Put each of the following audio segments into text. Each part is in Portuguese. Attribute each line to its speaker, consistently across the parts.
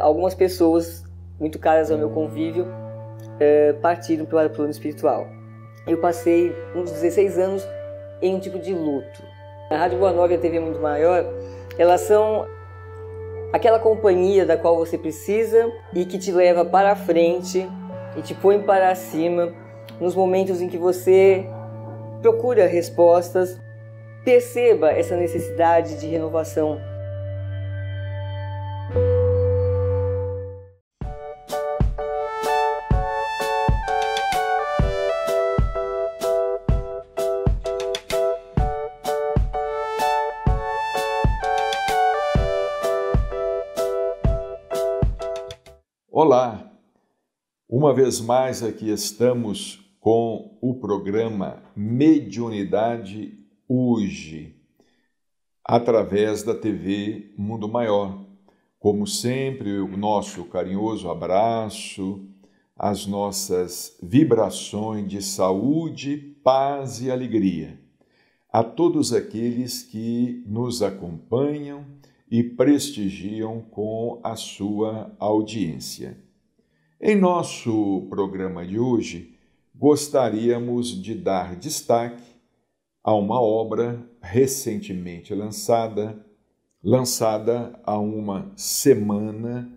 Speaker 1: Algumas pessoas muito caras ao meu convívio partiram para o plano espiritual. Eu passei uns 16 anos em um tipo de luto. A Rádio Boa Nova e a TV Mundo Maior, elas são aquela companhia da qual você precisa e que te leva para a frente e te põe para cima nos momentos em que você procura respostas. Perceba essa necessidade de renovação.
Speaker 2: Olá, uma vez mais aqui estamos com o programa Mediunidade Hoje, através da TV Mundo Maior. Como sempre, o nosso carinhoso abraço, as nossas vibrações de saúde, paz e alegria a todos aqueles que nos acompanham e prestigiam com a sua audiência. Em nosso programa de hoje, gostaríamos de dar destaque a uma obra recentemente lançada há uma semana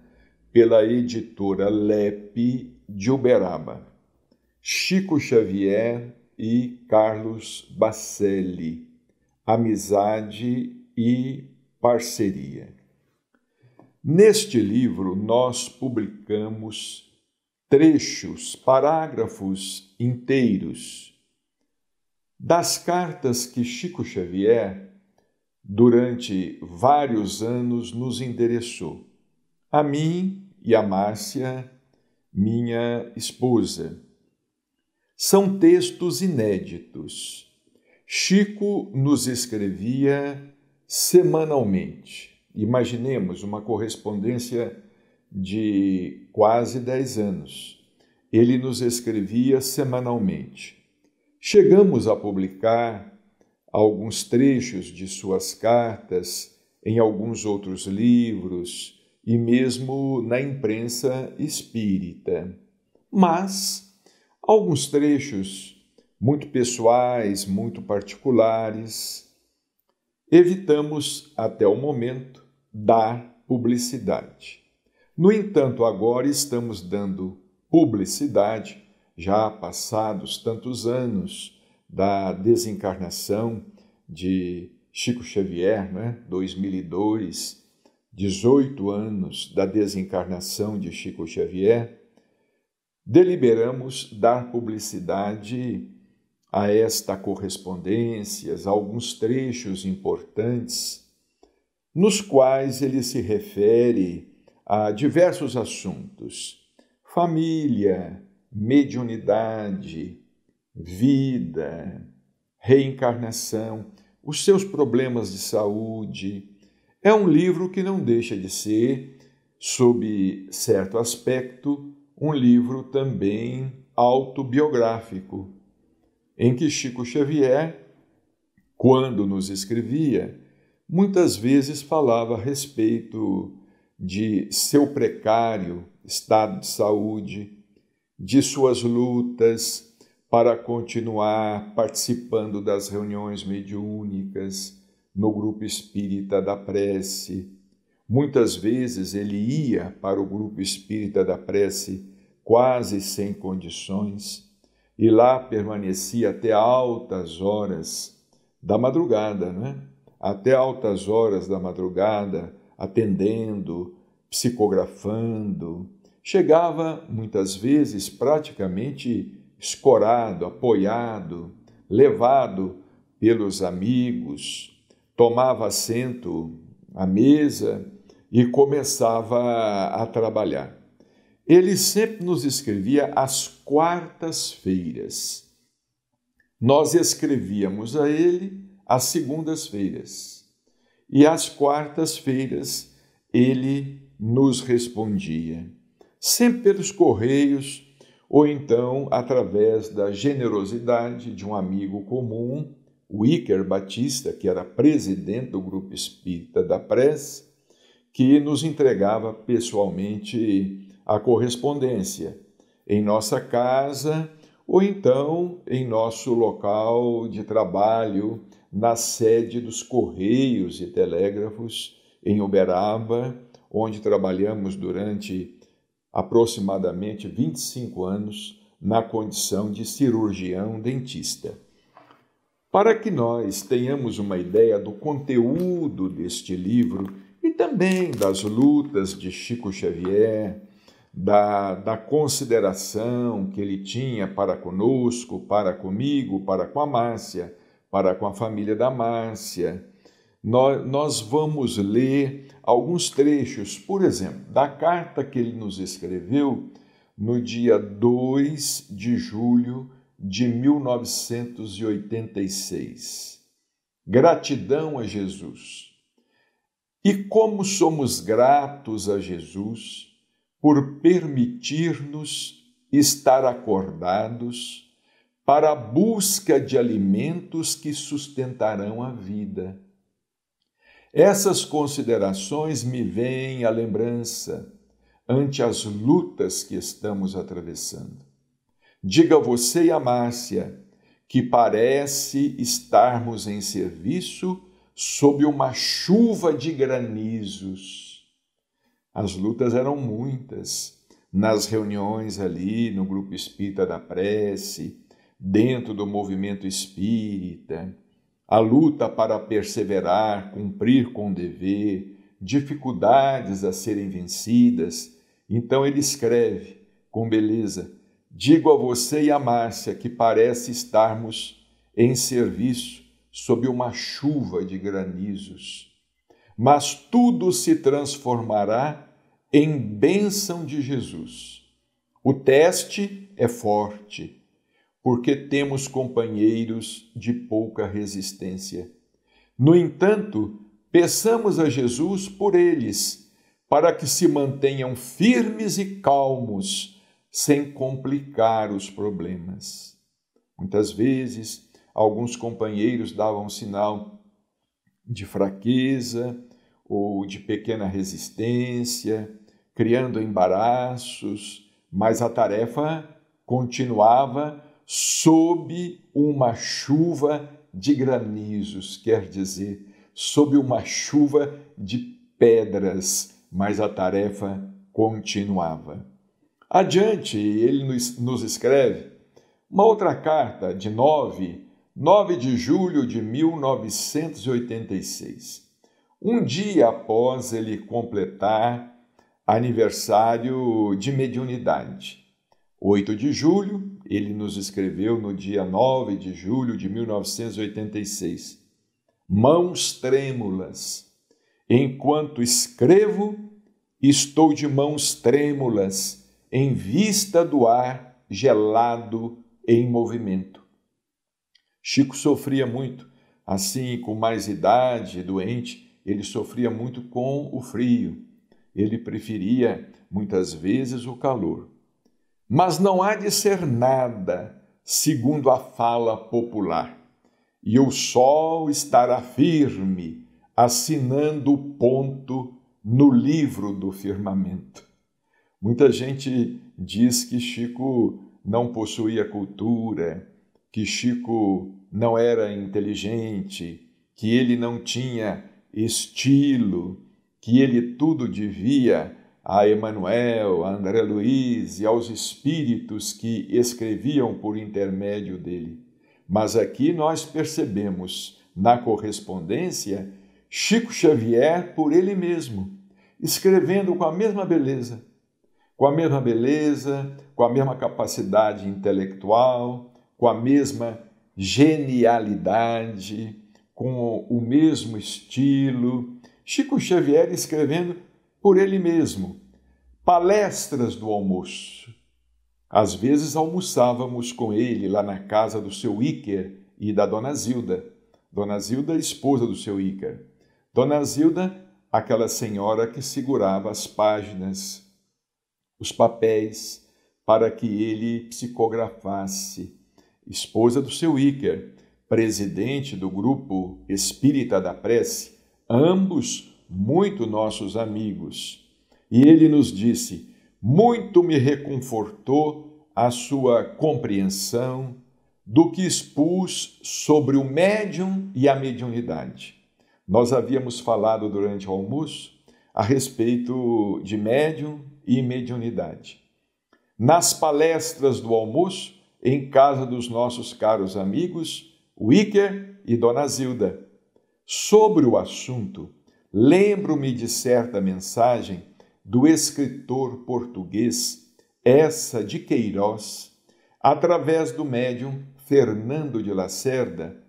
Speaker 2: pela editora Lepe de Uberaba, Chico Xavier e Carlos Bacelli, Amizade e Parceria. Neste livro, nós publicamos trechos, parágrafos inteiros das cartas que Chico Xavier, durante vários anos, nos endereçou, a mim e a Márcia, minha esposa. São textos inéditos. Chico nos escrevia semanalmente. Imaginemos uma correspondência de quase 10 anos. Ele nos escrevia semanalmente. Chegamos a publicar alguns trechos de suas cartas em alguns outros livros e mesmo na imprensa espírita. Mas alguns trechos muito pessoais, muito particulares, evitamos, até o momento, dar publicidade. No entanto, agora estamos dando publicidade, já passados tantos anos da desencarnação de Chico Xavier, 2002, 18 anos da desencarnação de Chico Xavier, deliberamos dar publicidade a esta correspondência, a alguns trechos importantes, nos quais ele se refere a diversos assuntos: família, mediunidade, vida, reencarnação, os seus problemas de saúde. É um livro que não deixa de ser, sob certo aspecto, um livro também autobiográfico, em que Chico Xavier, quando nos escrevia, muitas vezes falava a respeito de seu precário estado de saúde, de suas lutas para continuar participando das reuniões mediúnicas no grupo espírita da prece. Muitas vezes ele ia para o grupo espírita da prece quase sem condições, e lá permanecia até altas horas da madrugada, Até altas horas da madrugada, atendendo, psicografando. Chegava, muitas vezes, praticamente escorado, apoiado, levado pelos amigos, tomava assento à mesa e começava a trabalhar. Ele sempre nos escrevia às quartas-feiras. Nós escrevíamos a ele às segundas-feiras. E às quartas-feiras ele nos respondia, sempre pelos correios ou então através da generosidade de um amigo comum, o Iker Batista, que era presidente do Grupo Espírita da Prece, que nos entregava pessoalmente a correspondência em nossa casa ou então em nosso local de trabalho, na sede dos Correios e Telégrafos em Uberaba, onde trabalhamos durante aproximadamente 25 anos na condição de cirurgião dentista. Para que nós tenhamos uma ideia do conteúdo deste livro e também das lutas de Chico Xavier, da consideração que ele tinha para conosco, para comigo, para com a Márcia, para com a família da Márcia, nós vamos ler alguns trechos, por exemplo, da carta que ele nos escreveu no dia 2 de julho de 1986. Gratidão a Jesus. E como somos gratos a Jesus por permitir-nos estar acordados para a busca de alimentos que sustentarão a vida. Essas considerações me vêm à lembrança ante as lutas que estamos atravessando. Diga você e a Márcia que parece estarmos em serviço sob uma chuva de granizos. As lutas eram muitas, nas reuniões ali no Grupo Espírita da Prece, dentro do movimento espírita, a luta para perseverar, cumprir com o dever, dificuldades a serem vencidas. Então ele escreve com beleza: digo a você e a Márcia que parece estarmos em serviço sob uma chuva de granizos, mas tudo se transformará em bênção de Jesus. O teste é forte, porque temos companheiros de pouca resistência. No entanto, peçamos a Jesus por eles, para que se mantenham firmes e calmos, sem complicar os problemas. Muitas vezes, alguns companheiros davam sinal de fraqueza ou de pequena resistência, criando embaraços, mas a tarefa continuava sob uma chuva de granizos, quer dizer, sob uma chuva de pedras, mas a tarefa continuava. Adiante, ele nos escreve uma outra carta de 9 de julho de 1986. Um dia após ele completar aniversário de mediunidade. 8 de julho, ele nos escreveu no dia 9 de julho de 1986. Mãos trêmulas. Enquanto escrevo, estou de mãos trêmulas, em vista do ar gelado em movimento. Chico sofria muito, assim, com mais idade, doente, ele sofria muito com o frio. Ele preferia, muitas vezes, o calor. Mas não há de ser nada, segundo a fala popular, e o sol estará firme, assinando o ponto no livro do firmamento. Muita gente diz que Chico não possuía cultura, que Chico não era inteligente, que ele não tinha estilo, que ele tudo devia a Emmanuel, a André Luiz e aos espíritos que escreviam por intermédio dele. Mas aqui nós percebemos, na correspondência, Chico Xavier por ele mesmo, escrevendo com a mesma beleza, com a mesma capacidade intelectual, com a mesma genialidade, com o mesmo estilo. Chico Xavier escrevendo por ele mesmo, palestras do almoço. Às vezes almoçávamos com ele lá na casa do seu Íker e da Dona Zilda. Dona Zilda, esposa do seu Íker. Dona Zilda, aquela senhora que segurava as páginas, os papéis, para que ele psicografasse. Esposa do seu Íker, presidente do Grupo Espírita da Prece, ambos muito nossos amigos. E ele nos disse: muito me reconfortou a sua compreensão do que expus sobre o médium e a mediunidade. Nós havíamos falado durante o almoço a respeito de médium e mediunidade. Nas palestras do almoço, em casa dos nossos caros amigos, Wicker e Dona Zilda. Sobre o assunto, lembro-me de certa mensagem do escritor português Eça de Queiroz, através do médium Fernando de Lacerda,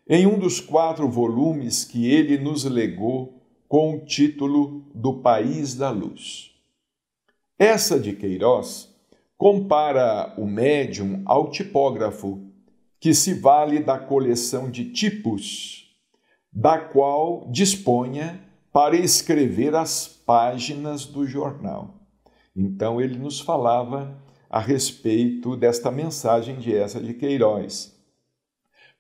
Speaker 2: em um dos 4 volumes que ele nos legou com o título do País da Luz. Eça de Queiroz compara o médium ao tipógrafo, que se vale da coleção de tipos, da qual disponha para escrever as páginas do jornal. Então ele nos falava a respeito desta mensagem de Eça de Queiroz.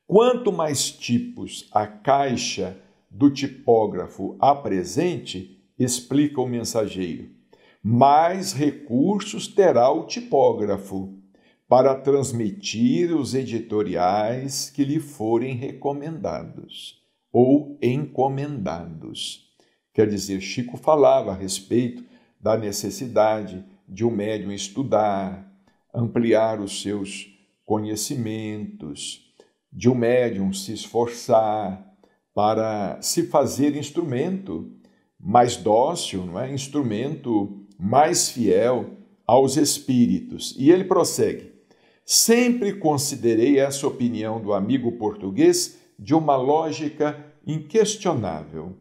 Speaker 2: Quanto mais tipos a caixa do tipógrafo apresente, explica o mensageiro, mais recursos terá o tipógrafo para transmitir os editoriais que lhe forem recomendados ou encomendados. Quer dizer, Chico falava a respeito da necessidade de um médium estudar, ampliar os seus conhecimentos, de um médium se esforçar para se fazer instrumento mais dócil, não é? Instrumento mais fiel aos espíritos. E ele prossegue: sempre considerei essa opinião do amigo português de uma lógica inquestionável.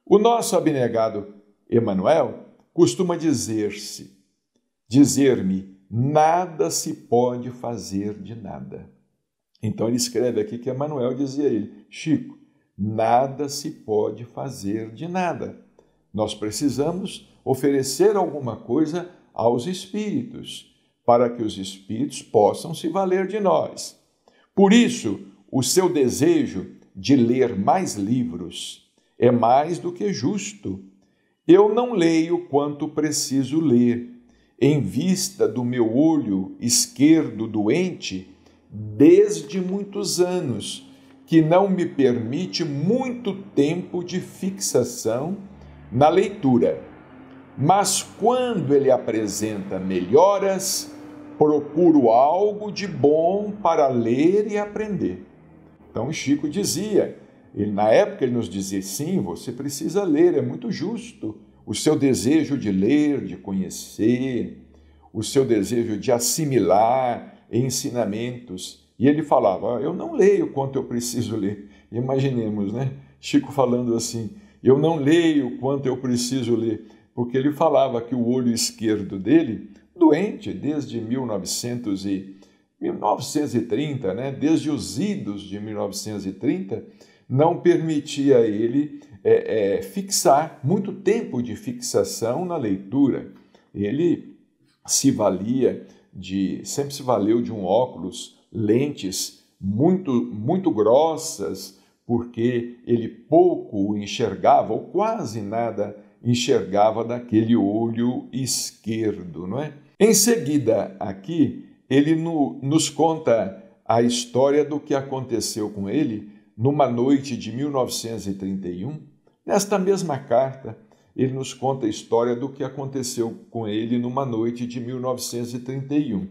Speaker 2: O nosso abnegado Emanuel costuma dizer-me, nada se pode fazer de nada. Então ele escreve aqui que Emanuel dizia a ele: Chico, nada se pode fazer de nada. Nós precisamos oferecer alguma coisa aos espíritos, para que os espíritos possam se valer de nós. Por isso, o seu desejo de ler mais livros é mais do que justo. Eu não leio quanto preciso ler, em vista do meu olho esquerdo doente, desde muitos anos, que não me permite muito tempo de fixação na leitura. Mas quando ele apresenta melhoras, procuro algo de bom para ler e aprender. Então Chico dizia, na época ele nos dizia, sim, você precisa ler, é muito justo. O seu desejo de ler, de conhecer, o seu desejo de assimilar ensinamentos. E ele falava, eu não leio quanto eu preciso ler. Imaginemos, né? Chico falando assim, eu não leio quanto eu preciso ler, porque ele falava que o olho esquerdo dele, doente desde 1930, né? Desde os idos de 1930, não permitia a ele fixar muito tempo de fixação na leitura. Ele sempre se valeu de um óculos, lentes muito grossas, porque ele pouco enxergava, ou quase nada enxergava daquele olho esquerdo, não é? Em seguida, aqui, ele nos conta a história do que aconteceu com ele numa noite de 1931. Nesta mesma carta, ele nos conta a história do que aconteceu com ele numa noite de 1931.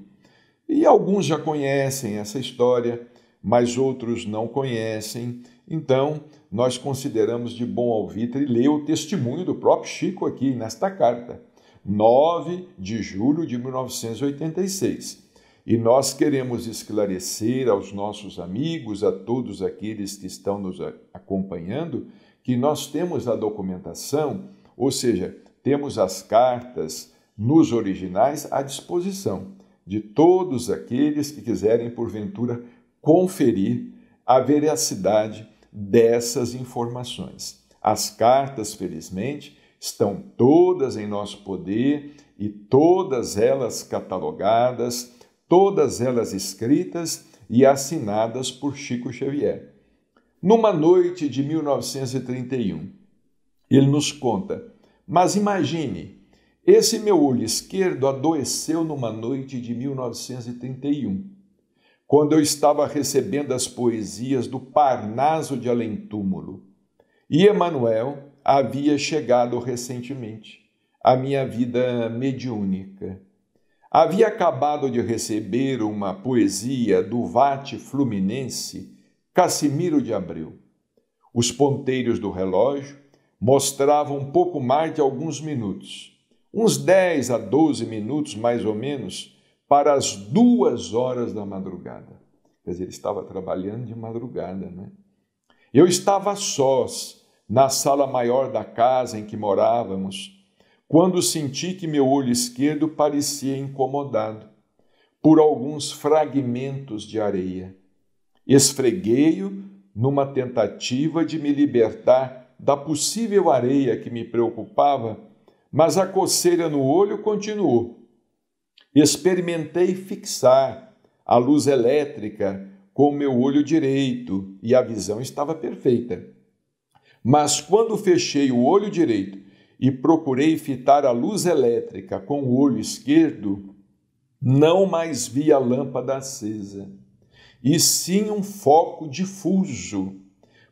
Speaker 2: E alguns já conhecem essa história, mas outros não conhecem. Então, nós consideramos de bom alvitre ler o testemunho do próprio Chico aqui, nesta carta, 9 de julho de 1986. E nós queremos esclarecer aos nossos amigos, a todos aqueles que estão nos acompanhando, que nós temos a documentação, ou seja, temos as cartas nos originais à disposição de todos aqueles que quiserem, porventura, conferir a veracidade dessas informações. As cartas, felizmente, estão todas em nosso poder e todas elas catalogadas, todas elas escritas e assinadas por Chico Xavier. Numa noite de 1931, Ele nos conta: mas imagine, esse meu olho esquerdo adoeceu numa noite de 1931, quando eu estava recebendo as poesias do Parnaso de Além-Túmulo. E Emmanuel havia chegado recentemente à minha vida mediúnica. Havia acabado de receber uma poesia do vate fluminense Cassimiro de Abreu. Os ponteiros do relógio mostravam um pouco mais de alguns minutos, uns 10 a 12 minutos mais ou menos, para as 2 horas da madrugada. Quer dizer, ele estava trabalhando de madrugada, né? Eu estava a sós na sala maior da casa em que morávamos, quando senti que meu olho esquerdo parecia incomodado por alguns fragmentos de areia. Esfreguei-o numa tentativa de me libertar da possível areia que me preocupava, mas a coceira no olho continuou. Experimentei fixar a luz elétrica com o meu olho direito e a visão estava perfeita. Mas quando fechei o olho direito e procurei fitar a luz elétrica com o olho esquerdo, não mais vi a lâmpada acesa, e sim um foco difuso,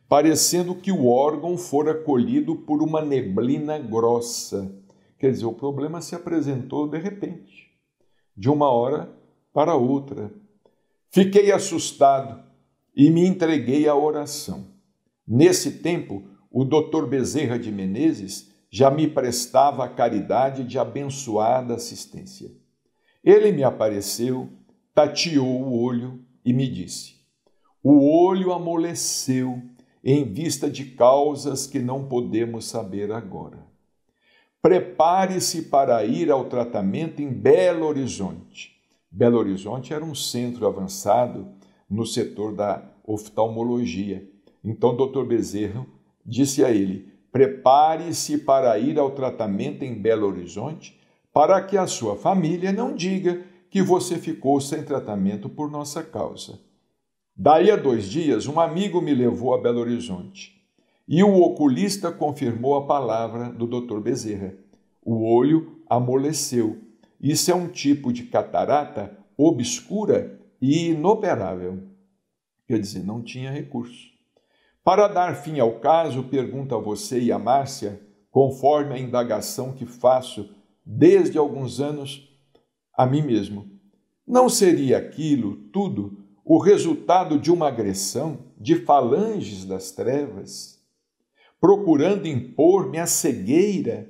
Speaker 2: parecendo que o órgão fora colhido por uma neblina grossa. Quer dizer, o problema se apresentou de repente, de uma hora para outra. Fiquei assustado e me entreguei à oração. Nesse tempo, o Dr. Bezerra de Menezes já me prestava a caridade de abençoada assistência. Ele me apareceu, tateou o olho e me disse: o olho amoleceu em vista de causas que não podemos saber agora. Prepare-se para ir ao tratamento em Belo Horizonte. Belo Horizonte era um centro avançado no setor da oftalmologia. Então, Dr. Bezerra disse a ele: prepare-se para ir ao tratamento em Belo Horizonte, para que a sua família não diga que você ficou sem tratamento por nossa causa. Daí a 2 dias, um amigo me levou a Belo Horizonte e o oculista confirmou a palavra do Dr. Bezerra. O olho amoleceu. Isso é um tipo de catarata obscura e inoperável. Quer dizer, não tinha recurso. Para dar fim ao caso, pergunto a você e a Márcia, conforme a indagação que faço desde alguns anos a mim mesmo: não seria aquilo tudo o resultado de uma agressão de falanges das trevas, procurando impor-me a cegueira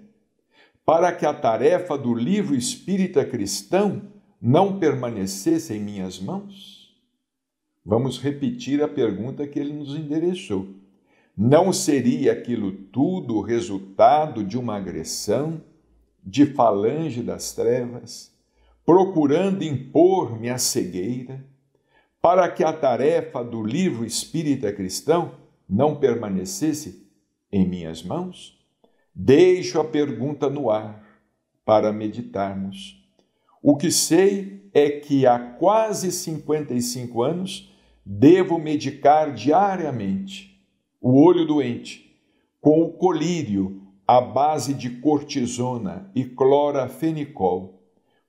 Speaker 2: para que a tarefa do livro espírita cristão não permanecesse em minhas mãos? Vamos repetir a pergunta que ele nos endereçou. Não seria aquilo tudo o resultado de uma agressão de falange das trevas, procurando impor-me a cegueira, para que a tarefa do livro espírita cristão não permanecesse em minhas mãos? Deixo a pergunta no ar para meditarmos. O que sei é que há quase 55 anos devo medicar diariamente o olho doente com o colírio à base de cortisona e clorafenicol,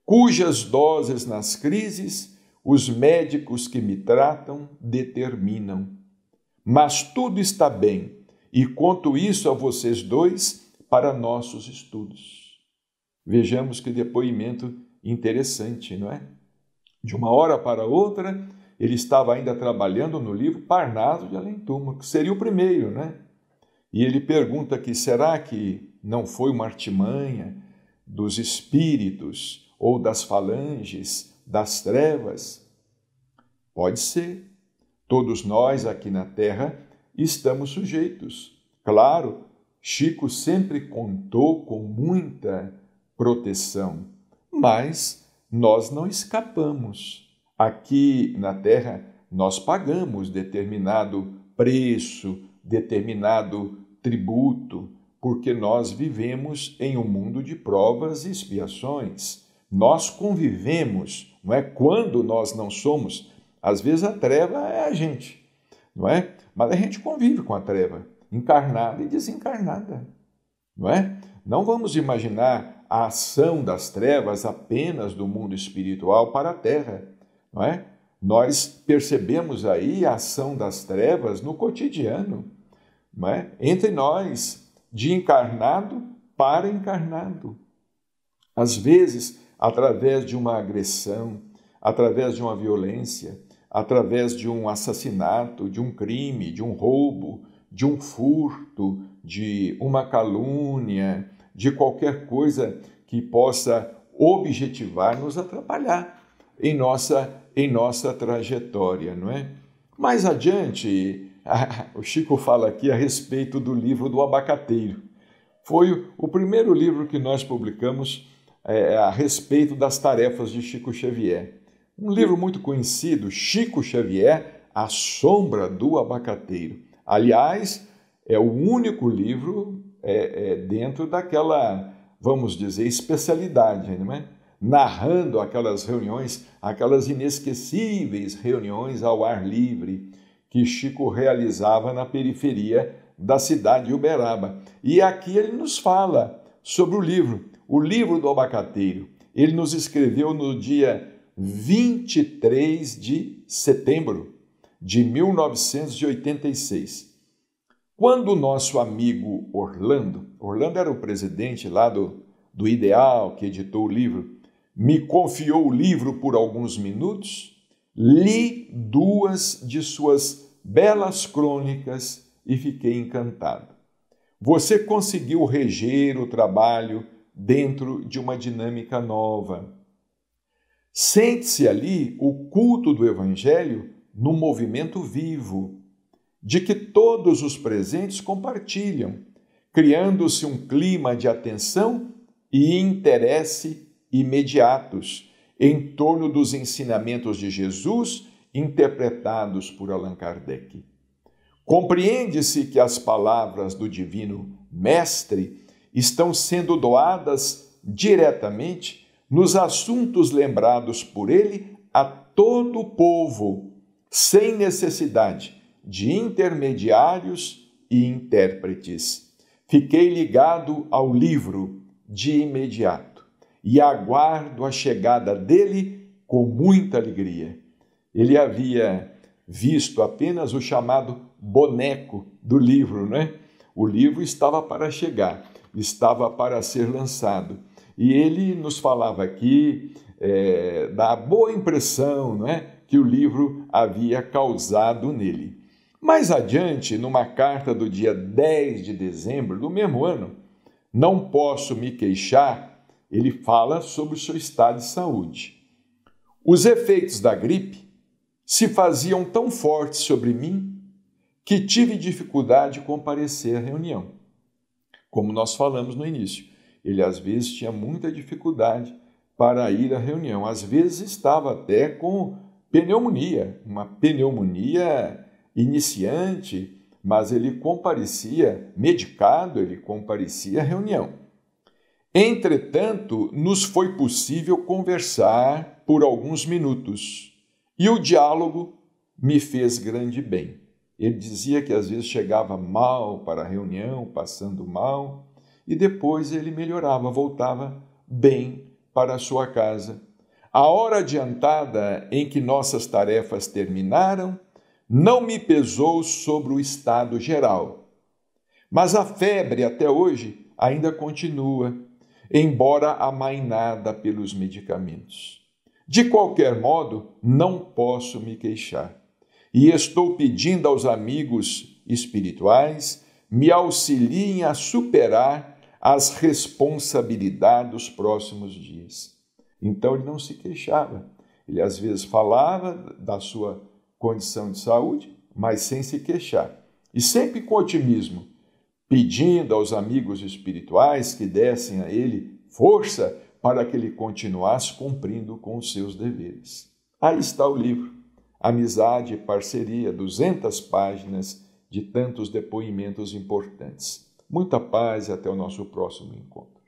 Speaker 2: cujas doses nas crises os médicos que me tratam determinam. Mas tudo está bem e conto isso a vocês dois para nossos estudos. Vejamos que depoimento interessante, não é? De uma hora para outra, ele estava ainda trabalhando no livro Parnaso de Além-Túmulo, que seria o primeiro, né? E ele pergunta aqui: será que não foi uma artimanha dos espíritos ou das falanges das trevas? Pode ser. Todos nós aqui na Terra estamos sujeitos. Claro, Chico sempre contou com muita proteção, mas nós não escapamos. Aqui na Terra nós pagamos determinado preço, determinado tributo, porque nós vivemos em um mundo de provas e expiações. Nós convivemos, não é? Quando nós não somos, às vezes a treva é a gente, não é? Mas a gente convive com a treva, encarnada e desencarnada. não é? Não vamos imaginar a ação das trevas apenas do mundo espiritual para a terra, não é? Nós percebemos aí a ação das trevas no cotidiano, não é? Entre nós, de encarnado para encarnado. Às vezes, através de uma agressão, através de uma violência, através de um assassinato, de um crime, de um roubo, de um furto, de uma calúnia, de qualquer coisa que possa objetivar, nos atrapalhar em nossa trajetória, não é? Mais adiante, o Chico fala aqui a respeito do livro do abacateiro. Foi o primeiro livro que nós publicamos a respeito das tarefas de Chico Xavier. Um livro muito conhecido, Chico Xavier, A Sombra do Abacateiro. Aliás, é o único livro dentro daquela, vamos dizer, especialidade, não é? Narrando aquelas reuniões, aquelas inesquecíveis reuniões ao ar livre que Chico realizava na periferia da cidade de Uberaba. E aqui ele nos fala sobre o livro do abacateiro. Ele nos escreveu no dia 23 de setembro de 1986. Quando o nosso amigo Orlando era o presidente lá do Ideal, que editou o livro, me confiou o livro por alguns minutos, li 2 de suas belas crônicas e fiquei encantado. Você conseguiu reger o trabalho dentro de uma dinâmica nova. Sente-se ali o culto do Evangelho no movimento vivo, de que todos os presentes compartilham, criando-se um clima de atenção e interesse imediatos em torno dos ensinamentos de Jesus interpretados por Allan Kardec. Compreende-se que as palavras do Divino Mestre estão sendo doadas diretamente nos assuntos lembrados por ele a todo o povo, sem necessidade de intermediários e intérpretes. Fiquei ligado ao livro de imediato e aguardo a chegada dele com muita alegria. Ele havia visto apenas o chamado boneco do livro, né? O livro estava para chegar, estava para ser lançado. E ele nos falava aqui da boa impressão, né, que o livro havia causado nele. Mais adiante, numa carta do dia 10 de dezembro do mesmo ano, não posso me queixar, ele fala sobre o seu estado de saúde. Os efeitos da gripe se faziam tão fortes sobre mim que tive dificuldade de comparecer à reunião. Como nós falamos no início, ele às vezes tinha muita dificuldade para ir à reunião. Às vezes estava até com pneumonia, uma pneumonia iniciante, mas ele comparecia medicado, ele comparecia à reunião. Entretanto, nos foi possível conversar por alguns minutos e o diálogo me fez grande bem. Ele dizia que às vezes chegava mal para a reunião, passando mal, e depois ele melhorava, voltava bem para a sua casa. A hora adiantada em que nossas tarefas terminaram não me pesou sobre o estado geral, mas a febre até hoje ainda continua, embora amainada pelos medicamentos. De qualquer modo, não posso me queixar. E estou pedindo aos amigos espirituais me auxiliem a superar as responsabilidades dos próximos dias. Então ele não se queixava. Ele às vezes falava da sua condição de saúde, mas sem se queixar. E sempre com otimismo, pedindo aos amigos espirituais que dessem a ele força para que ele continuasse cumprindo com os seus deveres. Aí está o livro. Amizade e parceria, 200 páginas de tantos depoimentos importantes. Muita paz e até o nosso próximo encontro.